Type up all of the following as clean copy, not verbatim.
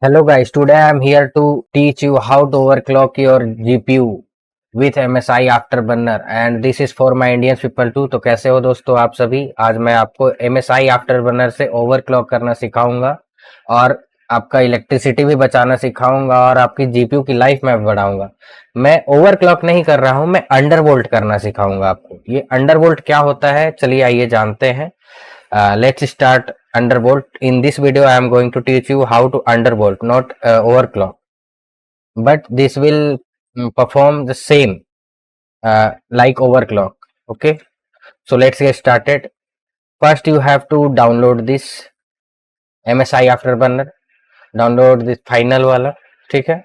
Hello guys, today I am here to teach you how to overclock your GPU with MSI Afterburner and this is for my Indian people too। तो कैसे हो दोस्तों आप सभी। आज मैं आपको MSI Afterburner से ओवरक्लॉक करना सिखाऊंगा और आपका इलेक्ट्रिसिटी भी बचाना सिखाऊंगा और आपकी जीपीयू की लाइफ में बढ़ाऊंगा। मैं ओवरक्लॉक नहीं कर रहा हूं, मैं अंडरवोल्ट करना सिखाऊंगा आपको। ये अंडरवोल्ट क्या होता है, चलिए आइए जानते हैं। Let's start undervolt. In this video, I am going to teach you how to undervolt, not overclock. But this will perform the same like overclock. Okay. So let's get started. First, you have to download this MSI Afterburner. Download this final वाला, ठीक है?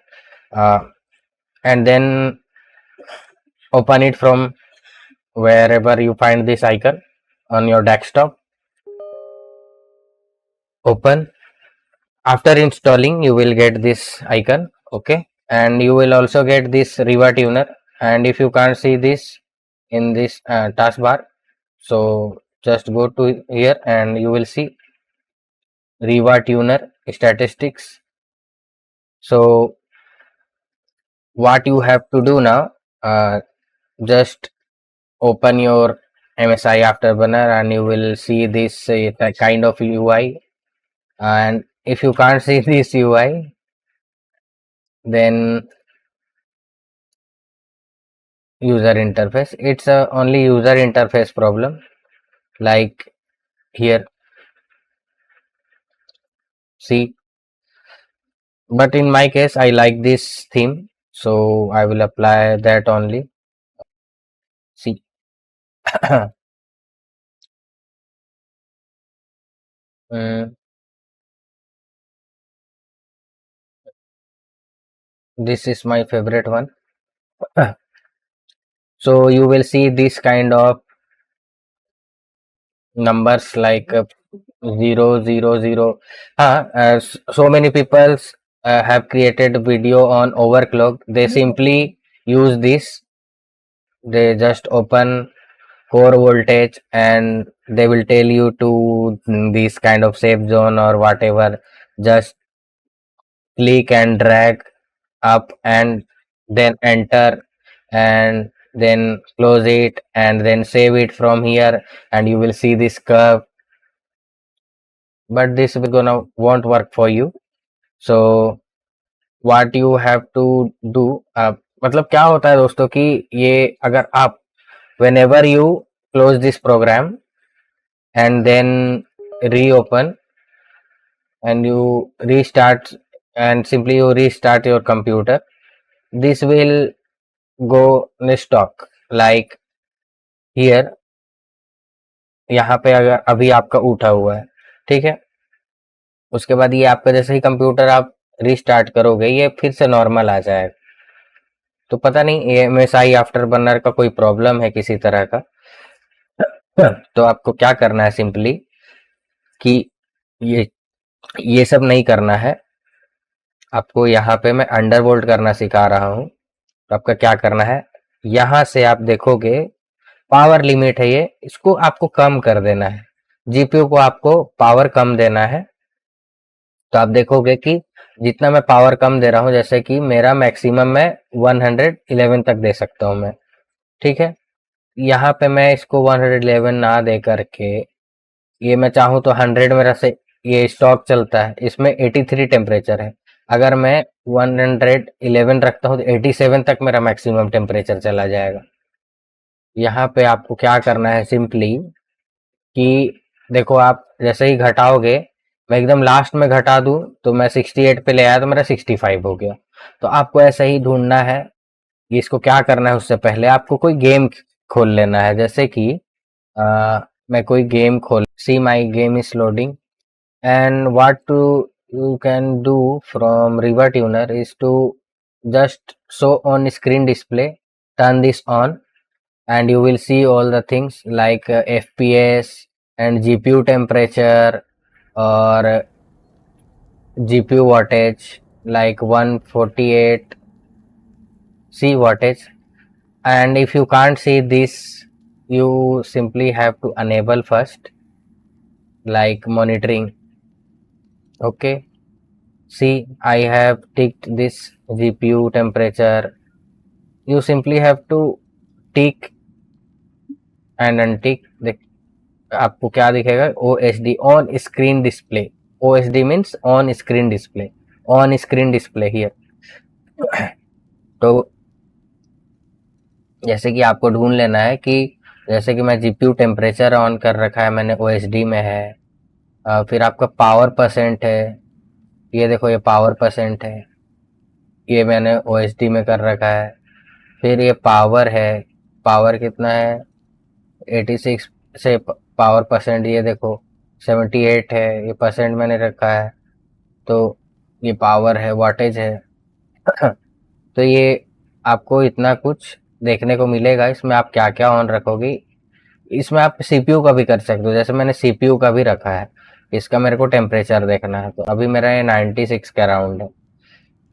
And then open it from wherever you find this icon on your desktop. Open. After installing you will get this icon, okay, and you will also get this Riva tuner. And if you can't see this in this taskbar, so just go to here and you will see Riva tuner statistics. So what you have to do now, just open your MSI Afterburner and you will see this kind of UI. And if you can't see this UI, then user interface, it's a only user interface problem, like here, see. But in my case I like this theme, so I will apply that only. See. This is my favorite one. So you will see this kind of numbers like 000. So many people have created video on overclock. They simply use this, they just open core voltage and they will tell you to this kind of safe zone or whatever. Just click and drag up and then enter and then close it and then save it from here and you will see this curve. But this will gonna won't work for you. So what you have to do, मतलब क्या होता है दोस्तों कि ये अगर आप whenever you close this program and then reopen and you restart and simply you restart your computer, this will go in stock like here। यहाँ पे अगर अभी आपका उठा हुआ है, ठीक है, उसके बाद ये आपका जैसे ही कंप्यूटर आप रीस्टार्ट करोगे ये फिर से नॉर्मल आ जाएगा। तो पता नहीं MSI आफ्टरबर्नर का कोई प्रॉब्लम है किसी तरह का। तो आपको क्या करना है सिंपली कि ये सब नहीं करना है आपको। यहाँ पे मैं अंडरवोल्ट करना सिखा रहा हूँ। तो आपका क्या करना है, यहाँ से आप देखोगे पावर लिमिट है ये, इसको आपको कम कर देना है। जीपीयू को आपको पावर कम देना है। तो आप देखोगे कि जितना मैं पावर कम दे रहा हूँ, जैसे कि मेरा मैक्सिमम मैं 111 तक दे सकता हूँ मैं, ठीक है। यहाँ पे मैं इसको 111 ना दे करके ये मैं चाहूँ तो 100 मेरा से ये स्टॉक चलता है, इसमें 83 टेम्परेचर है। अगर मैं 111 रखता हूँ तो 87 तक मेरा मैक्सिमम टेम्परेचर चला जाएगा। यहाँ पे आपको क्या करना है सिंपली कि देखो आप जैसे ही घटाओगे, मैं एकदम लास्ट में घटा दूं तो मैं 68 पे ले आया तो मेरा 65 हो गया। तो आपको ऐसा ही ढूंढना है कि इसको क्या करना है। उससे पहले आपको कोई गेम खोल लेना है, जैसे कि मैं कोई गेम खोल, see my game is loading and what to you can do from Riva tuner is to just show on screen display, turn this on and you will see all the things like FPS and GPU temperature or GPU wattage like 148 C wattage. And if you can't see this, you simply have to enable first like monitoring. Okay, see, I have ticked this GPU temperature. You simply have to tick and untick. आपको क्या दिखेगा? OSD, on screen display. OSD means on screen display, on screen display here. तो जैसे कि आपको ढूंढ लेना है कि जैसे कि मैं जीपीयू टेम्परेचर ऑन कर रखा है मैंने, OSD में है. फिर आपका पावर परसेंट है, ये देखो ये पावर परसेंट है, ये मैंने OSD में कर रखा है. फिर ये पावर है, पावर कितना है? 86 से पावर परसेंट, ये देखो 78 है, ये परसेंट मैंने रखा है. तो ये पावर है, वाटेज है. तो ये आपको इतना कुछ देखने को मिलेगा. इसमें आप क्या क्या ऑन रखोगे, इसमें आप सीपीयू का भी कर सकते हो. जैसे मैंने सीपीयू का भी रखा है, इसका मेरे को टेम्परेचर देखना है, तो अभी मेरा ये 96 के अराउंड है.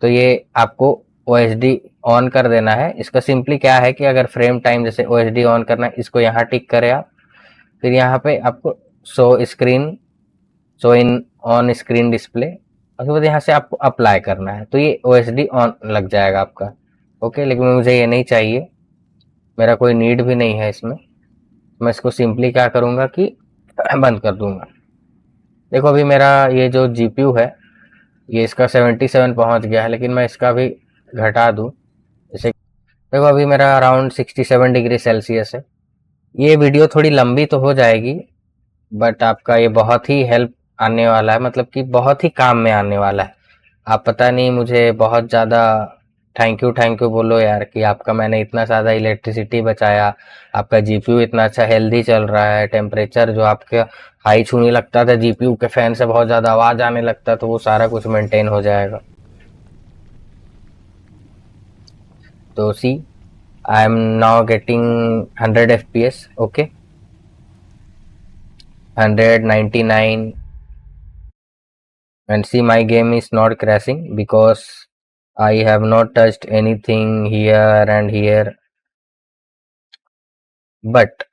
तो ये आपको OSD ऑन कर देना है. इसका सिंपली क्या है कि अगर फ्रेम टाइम जैसे OSD ऑन करना है, इसको यहाँ टिक करें आप. फिर यहाँ पे आपको show in on screen display, उसके बाद यहाँ से आपको अप्लाई करना है, तो ये OSD ऑन लग जाएगा आपका. ओके, लेकिन मुझे ये नहीं चाहिए, मेरा कोई नीड भी नहीं है इसमें. मैं इसको सिंपली क्या करूँगा कि बंद कर दूंगा. देखो अभी मेरा ये जो GPU है, ये इसका 77 पहुंच गया है, लेकिन मैं इसका भी घटा दूं. जैसे देखो अभी मेरा अराउंड 67 डिग्री सेल्सियस है. ये वीडियो थोड़ी लंबी तो हो जाएगी, बट आपका ये बहुत ही हेल्प आने वाला है, मतलब कि बहुत ही काम में आने वाला है. आप पता नहीं मुझे बहुत ज़्यादा थैंक यू बोलो यार कि आपका मैंने इतना ज़्यादा इलेक्ट्रिसिटी बचाया, आपका जीपीयू इतना अच्छा हेल्दी चल रहा है. टेम्परेचर जो आपके हाई छूने लगता था जीपीयू के फैन से, बहुत ज़्यादा आवाज़ आने लगता, तो वो सारा कुछ मेंटेन हो जाएगा. तो see, I am now getting 100 FPS. Okay, 199, and see my game is not crashing because I have not touched anything here and here. But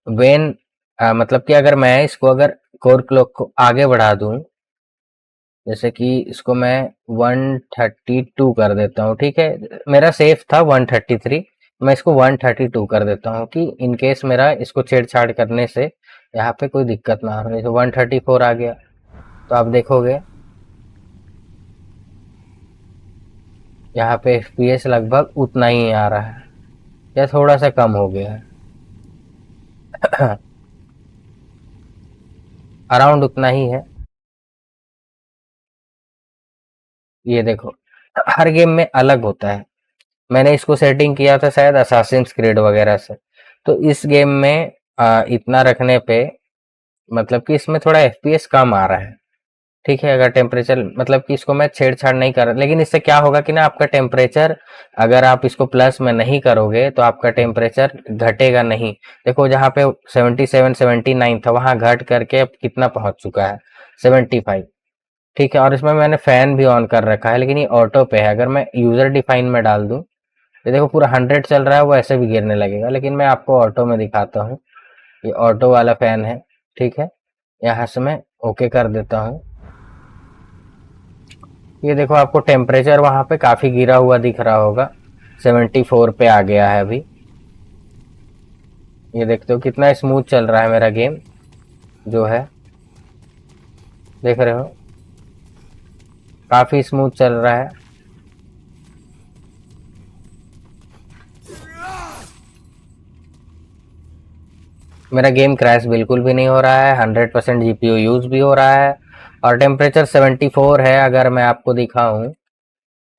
when मतलब कि अगर मैं इसको अगर कोर क्लॉक को आगे बढ़ा दूं, जैसे कि इसको मैं 132 कर देता हूँ. ठीक है, मेरा सेफ था 133, मैं इसको 132 कर देता हूँ कि इन केस मेरा इसको छेड़छाड़ करने से यहाँ पे कोई दिक्कत ना हो. तो 134 आ गया, तो आप देखोगे यहाँ पे FPS लगभग उतना ही आ रहा है, या थोड़ा सा कम हो गया है. अराउंड उतना ही है. ये देखो हर गेम में अलग होता है. मैंने इसको सेटिंग किया था शायद असासिन्स क्रीड वगैरह से, तो इस गेम में इतना रखने पे मतलब कि इसमें थोड़ा FPS कम आ रहा है. ठीक है, अगर टेम्परेचर मतलब कि इसको मैं छेड़छाड़ नहीं कर रहा, लेकिन इससे क्या होगा कि ना आपका टेम्परेचर अगर आप इसको प्लस में नहीं करोगे तो आपका टेम्परेचर घटेगा नहीं. देखो जहाँ पे 77 79 था, वहां घट करके अब कितना पहुंच चुका है? 75. ठीक है, और इसमें मैंने फैन भी ऑन कर रखा है, लेकिन ये ऑटो पे है. अगर मैं यूजर डिफाइन में डाल दूं, ये देखो पूरा 100 चल रहा है, वो ऐसे भी गिरने लगेगा. लेकिन मैं आपको ऑटो में दिखाता हूँ, ये ऑटो वाला फैन है. ठीक है, यहाँ से मैं ओके कर देता हूँ. ये देखो आपको टेम्परेचर वहां पे काफी गिरा हुआ दिख रहा होगा, 74 पे आ गया है अभी. ये देखते हो कितना स्मूथ चल रहा है मेरा गेम जो है, देख रहे हो काफी स्मूथ चल रहा है. मेरा गेम क्रैश बिल्कुल भी नहीं हो रहा है, 100% जीपीयू यूज भी हो रहा है, और टेम्परेचर 74 है. अगर मैं आपको दिखाऊं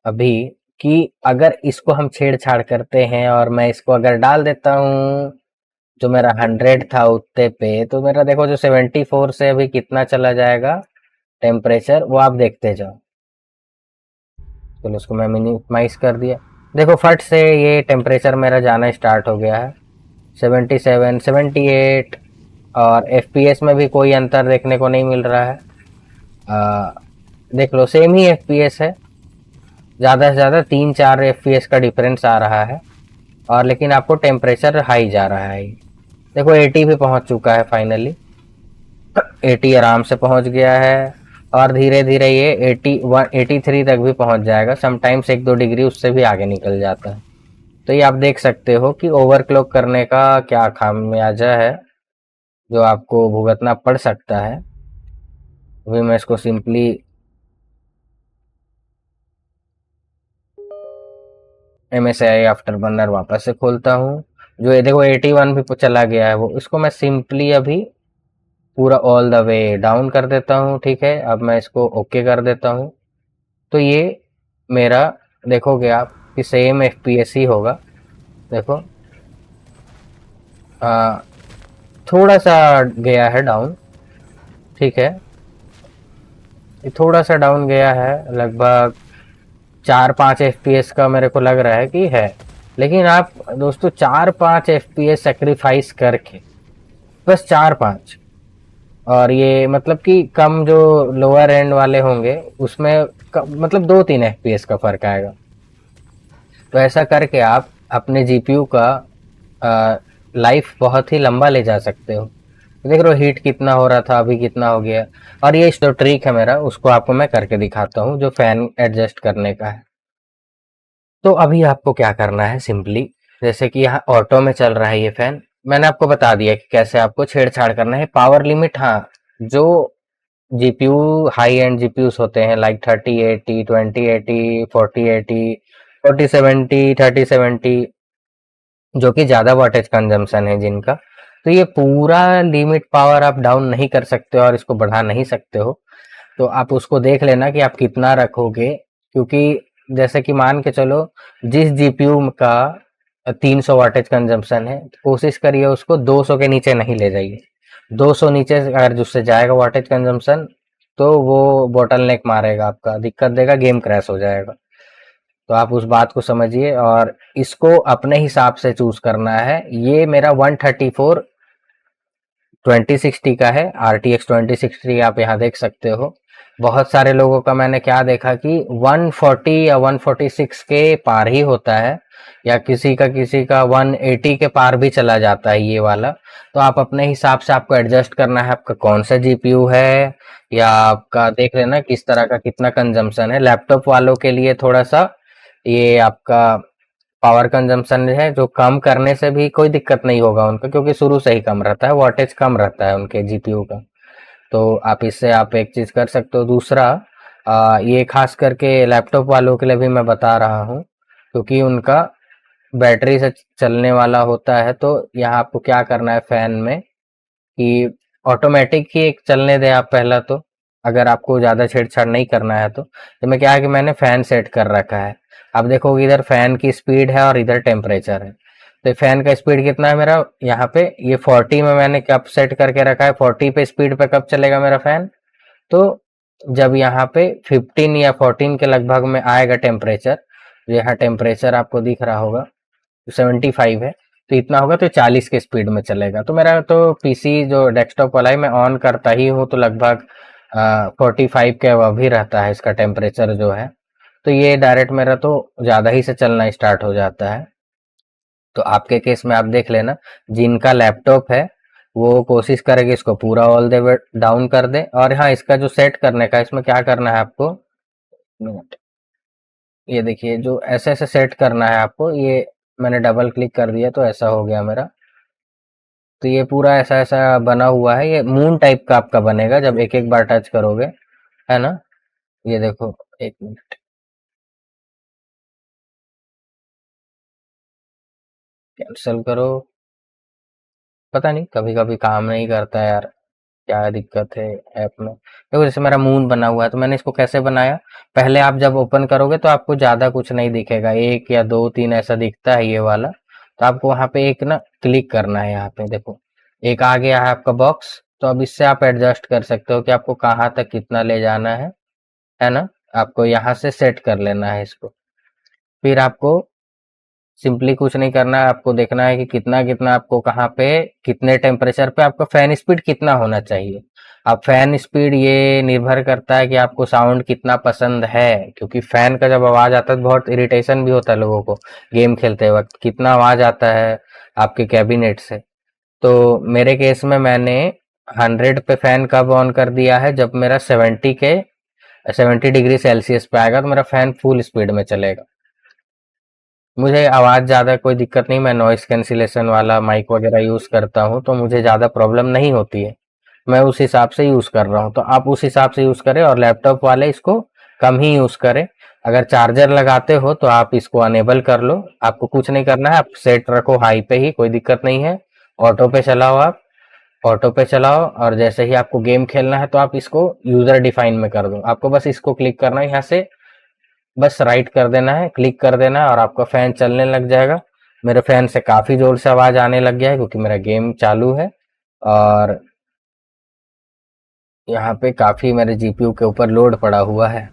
अभी कि अगर इसको हम छेड़छाड़ करते हैं और मैं इसको अगर डाल देता हूं जो मेरा 100 था उतने पे, तो मेरा देखो जो 74 से अभी कितना चला जाएगा टेम्परेचर, वो आप देखते जाओ. चलो इसको मैं मिनिमाइज कर दिया. देखो फट से ये टेम्परेचर मेरा जाना स्टार्ट हो गया है, 77 78. और FPS में भी कोई अंतर देखने को नहीं मिल रहा है. देख लो सेम ही FPS है, ज़्यादा से ज़्यादा 3-4 FPS का डिफरेंस आ रहा है, और लेकिन आपको टेम्परेचर हाई जा रहा है. देखो 80 भी पहुंच चुका है फाइनली. 80 आराम से पहुंच गया है और धीरे धीरे ये 83 तक भी पहुंच जाएगा। समटाइम्स 1-2 डिग्री उससे भी आगे निकल जाता है। तो ये आप देख सकते हो कि ओवरक्लॉक करने का क्या खामियाजा है जो आपको भुगतना पड़ सकता है। अभी मैं इसको सिंपली MSI आफ्टर बर्नर वापस से खोलता हूँ। जो ये देखो 81 भी चला गया है, वो इसको मैं सिंपली अभी पूरा ऑल द वे डाउन कर देता हूँ। ठीक है, अब मैं इसको ओके कर देता हूँ। तो ये मेरा देखोगे आप कि सेम FPS ही होगा। देखो थोड़ा सा गया है डाउन। ठीक है, ये थोड़ा सा डाउन गया है, लगभग 4-5 FPS का मेरे को लग रहा है कि है। लेकिन आप दोस्तों 4-5 FPS सेक्रीफाइस करके, बस 4-5, और ये मतलब कि कम जो लोअर एंड वाले होंगे उसमें मतलब 2-3 FPS का फर्क आएगा। तो ऐसा करके आप अपने GPU का लाइफ बहुत ही लंबा ले जा सकते हो। देख रहे हो हीट कितना हो रहा था, अभी कितना हो गया। और ये जो ट्रिक है मेरा, उसको आपको मैं करके दिखाता हूँ, जो फैन एडजस्ट करने का है। तो अभी आपको क्या करना है, सिंपली जैसे कि यहाँ ऑटो में चल रहा है ये फैन, मैंने आपको बता दिया कि कैसे आपको छेड़छाड़ करना है। पावर लिमिट, हाँ, जो जीपीयू हाई एंड जीपीयूज होते हैं लाइक 3080, 2080, 4080, 4070, 3070, जो कि ज्यादा वाटेज कंजम्पशन है जिनका, तो ये पूरा लिमिट पावर आप डाउन नहीं कर सकते हो और इसको बढ़ा नहीं सकते हो। तो आप उसको देख लेना कि आप कितना रखोगे, क्योंकि जैसे कि मान के चलो जिस जीपीयू का 300 वाटेज कंजम्पशन है, कोशिश करिए उसको 200 के नीचे नहीं ले जाइए। 200 नीचे अगर जिससे जाएगा वाटेज कंजम्पशन, तो वो बोटल नेक मारेगा, आपका दिक्कत देगा, गेम क्रैश हो जाएगा। तो आप उस बात को समझिए और इसको अपने हिसाब से चूज करना है। ये मेरा 134 2060 का है, RTX 2060 आप यहाँ देख सकते हो। बहुत सारे लोगों का मैंने क्या देखा कि 140 या 146 के पार ही होता है, या किसी का 180 के पार भी चला जाता है ये वाला। तो आप अपने हिसाब से आपको एडजस्ट करना है, आपका कौन सा जीपीयू है, या आपका देख लेना किस तरह का कितना कंजम्पशन है। लैपटॉप वालों के लिए थोड़ा सा ये आपका पावर कंजम्पशन है, जो कम करने से भी कोई दिक्कत नहीं होगा उनका, क्योंकि शुरू से ही कम रहता है, वॉटेज कम रहता है उनके जीपीयू का। तो आप इससे आप एक चीज कर सकते हो। दूसरा ये खास करके लैपटॉप वालों के लिए भी मैं बता रहा हूँ, क्योंकि उनका बैटरी से चलने वाला होता है। तो यहाँ आपको क्या करना है फैन में कि ऑटोमेटिक ही एक चलने दें आप पहला तो, अगर आपको ज़्यादा छेड़छाड़ नहीं करना है तो मैं क्या है कि मैंने फ़ैन सेट कर रखा है। आप देखोगे इधर फ़ैन की स्पीड है और इधर टेम्परेचर है। तो फैन का स्पीड कितना है मेरा, यहाँ पे ये 40 में मैंने कब सेट करके रखा है, 40 पे स्पीड पे कब चलेगा मेरा फैन, तो जब यहाँ पे 15 या 14 के लगभग में आएगा टेम्परेचर, यहाँ टेम्परेचर आपको दिख रहा होगा 75 है, तो इतना होगा तो 40 के स्पीड में चलेगा। तो मेरा तो पीसी जो डेस्कटॉप वाला है मैं ऑन करता ही हूँ, तो लगभग 45 के अब ही रहता है इसका टेम्परेचर जो है। तो ये डायरेक्ट मेरा तो ज़्यादा ही से चलना स्टार्ट हो जाता है। तो आपके केस में आप देख लेना, जिनका लैपटॉप है वो कोशिश करेगी इसको पूरा ऑल द वे डाउन कर दे। और हाँ, इसका जो सेट करने का, इसमें क्या करना है आपको, मिनट, ये देखिए जो ऐसे ऐसे सेट करना है आपको, ये मैंने डबल क्लिक कर दिया तो ऐसा हो गया मेरा। तो ये पूरा ऐसा ऐसा बना हुआ है, ये मून टाइप का आपका बनेगा जब एक एक बार टच करोगे, है ना। ये देखो, एक मिनट, कैंसिल करो। पता नहीं कभी कभी काम नहीं करता है यार, क्या दिक्कत है ऐप में। देखो जैसे मेरा मून बना हुआ है, तो मैंने इसको कैसे बनाया, पहले आप जब ओपन करोगे तो आपको ज्यादा कुछ नहीं दिखेगा, 1 या 2 3 ऐसा दिखता है ये वाला। तो आपको वहां पे एक ना क्लिक करना है, यहाँ पे देखो एक आ गया है आपका बॉक्स। तो अब इससे आप एडजस्ट कर सकते हो कि आपको कहाँ तक कितना ले जाना है ना। आपको यहाँ से सेट कर लेना है इसको। फिर आपको सिंपली कुछ नहीं करना है, आपको देखना है कि कितना कितना आपको कहाँ पे कितने टेम्परेचर पे आपका फैन स्पीड कितना होना चाहिए। अब फैन स्पीड ये निर्भर करता है कि आपको साउंड कितना पसंद है, क्योंकि फैन का जब आवाज आता है तो बहुत इरिटेशन भी होता है लोगों को गेम खेलते वक्त, कितना आवाज आता है आपके कैबिनेट से। तो मेरे केस में मैंने 100 पे फैन कब ऑन कर दिया है, जब मेरा 70 डिग्री सेल्सियस पे आएगा तो मेरा फैन फुल स्पीड में चलेगा। मुझे आवाज़ ज़्यादा कोई दिक्कत नहीं, मैं नॉइस कैंसिलेशन वाला माइक वगैरह यूज़ करता हूँ तो मुझे ज़्यादा प्रॉब्लम नहीं होती है। मैं उस हिसाब से यूज़ कर रहा हूँ, तो आप उस हिसाब से यूज़ करें और लैपटॉप वाले इसको कम ही यूज़ करें। अगर चार्जर लगाते हो तो आप इसको अनेबल कर लो, आपको कुछ नहीं करना है, आप सेट रखो हाई पे ही, कोई दिक्कत नहीं है। ऑटो पे चलाओ, आप ऑटो पे चलाओ और जैसे ही आपको गेम खेलना है तो आप इसको यूज़र डिफाइन में कर दो। आपको बस इसको क्लिक करना है, यहाँ से बस राइट कर देना है, क्लिक कर देना है और आपका फैन चलने लग जाएगा। मेरे फैन से काफ़ी ज़ोर से आवाज़ आने लग गया है क्योंकि मेरा गेम चालू है और यहाँ पे काफ़ी मेरे जीपीयू के ऊपर लोड पड़ा हुआ है,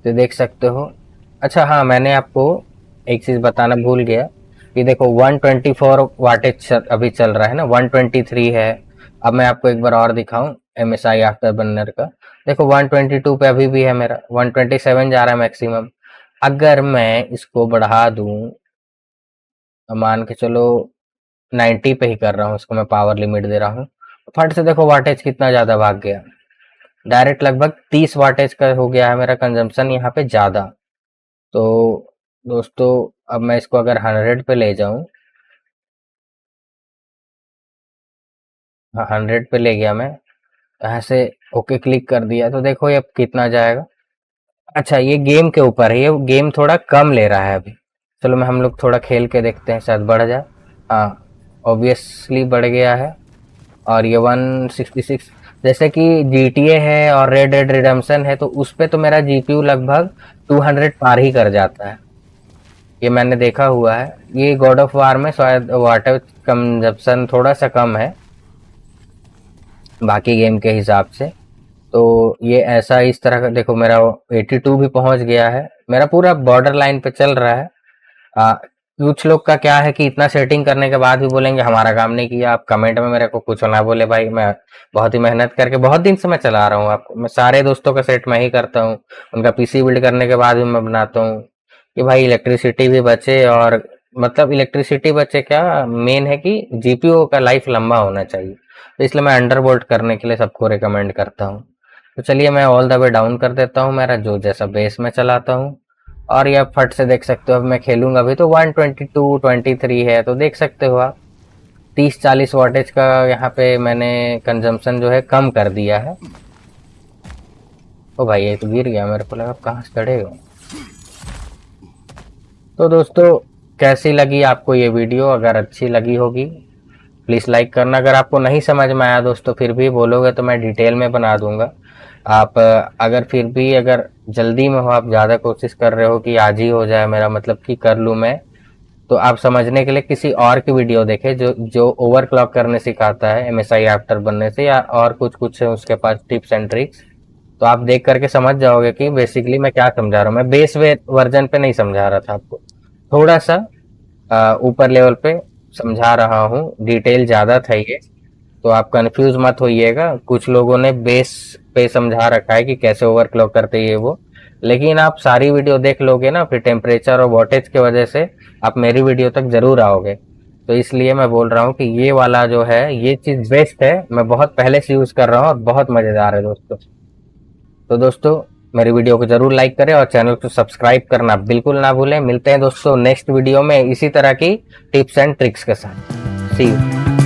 तो देख सकते हो। अच्छा हाँ, मैंने आपको एक चीज़ बताना भूल गया कि देखो 124 वाटेज अभी चल रहा है ना, 123 है। अब मैं आपको एक बार और दिखाऊं MSI आफ्टर बर्नर का। देखो 122 पे अभी भी है मेरा, 127 जा रहा है मैक्सिमम। अगर मैं इसको बढ़ा दूं, मान के चलो 90 पे ही कर रहा हूँ इसको, मैं पावर लिमिट दे रहा हूँ, फट से देखो वाटेज कितना ज़्यादा भाग गया। डायरेक्ट लगभग 30 वाटेज का हो गया है मेरा कंजम्पशन यहाँ पे ज़्यादा। तो दोस्तों अब मैं इसको अगर 100 पे ले जाऊं, 100 पे ले गया मैं, यहाँ से ओके क्लिक कर दिया तो देखो ये अब कितना जाएगा। अच्छा ये गेम के ऊपर है, ये गेम थोड़ा कम ले रहा है अभी। चलो मैं हम लोग थोड़ा खेल के देखते हैं, शायद बढ़ जाए। हाँ ऑब्वियसली बढ़ गया है और ये 166। जैसे कि GTA है और रेड डेड रिडेम्पशन है तो उस पे तो मेरा जीपीयू लगभग 200 पार ही कर जाता है, ये मैंने देखा हुआ है। ये गॉड ऑफ वार में शायद वाटर कंजप्शन थोड़ा सा कम है बाकी गेम के हिसाब से। तो ये ऐसा इस तरह का देखो, मेरा 82 भी पहुंच गया है, मेरा पूरा बॉर्डर लाइन पे चल रहा है। कुछ लोग का क्या है कि इतना सेटिंग करने के बाद भी बोलेंगे हमारा काम नहीं किया। आप कमेंट में मेरे को कुछ ना बोले भाई, मैं बहुत ही मेहनत करके बहुत दिन से मैं चला रहा हूँ, आपको मैं सारे दोस्तों का सेट मैं ही करता हूँ, उनका पीसी बिल्ड करने के बाद भी मैं बनाता हूँ कि भाई इलेक्ट्रिसिटी भी बचे। और मतलब इलेक्ट्रिसिटी बचे क्या, मेन है कि जीपीयू का लाइफ लंबा होना चाहिए, तो इसलिए मैं अंडरबोल्ट करने के लिए सबको रिकमेंड करता हूँ। तो चलिए मैं ऑल द वे डाउन कर देता हूँ मेरा जो जैसा बेस में चलाता हूँ। और ये आप फट से देख सकते हो, अब मैं खेलूंगा अभी तो 122 23 है, तो देख सकते हो आप 30-40 वाटेज का यहाँ पे मैंने कंजम्पशन जो है कम कर दिया है। ओ भाई ये तो गिर गया, मेरे को लगा कहाँ से चढ़ेगा। तो दोस्तों कैसी लगी आपको ये वीडियो, अगर अच्छी लगी होगी प्लीज़ लाइक करना। अगर आपको नहीं समझ में आया दोस्तों फिर भी बोलोगे तो मैं डिटेल में बना दूंगा। आप अगर फिर भी अगर जल्दी में हो, आप ज़्यादा कोशिश कर रहे हो कि आज ही हो जाए मेरा, मतलब कि कर लूँ मैं, तो आप समझने के लिए किसी और की वीडियो देखें जो ओवरक्लॉक करने सिखाता है MSI आफ्टर बनने से, या और कुछ कुछ है उसके पास टिप्स एंड ट्रिक्स। तो आप देख करके समझ जाओगे कि बेसिकली मैं क्या समझा रहा हूँ। मैं बेस वर्जन पे नहीं समझा रहा था आपको, थोड़ा सा ऊपर लेवल पे समझा रहा हूँ, डिटेल ज़्यादा था ये, तो आप कंफ्यूज मत होइएगा। कुछ लोगों ने बेस पे समझा रखा है कि कैसे ओवरक्लॉक करते ये वो, लेकिन आप सारी वीडियो देख लोगे ना फिर टेम्परेचर और वोल्टेज की वजह से आप मेरी वीडियो तक जरूर आओगे। तो इसलिए मैं बोल रहा हूँ कि ये वाला जो है ये चीज़ बेस्ट है, मैं बहुत पहले से यूज़ कर रहा हूँ और बहुत मज़ेदार है दोस्तों। तो दोस्तों मेरी वीडियो को जरूर लाइक करें और चैनल को सब्सक्राइब करना बिल्कुल ना भूलें। मिलते हैं दोस्तों नेक्स्ट वीडियो में इसी तरह की टिप्स एंड ट्रिक्स के साथ। सी यू।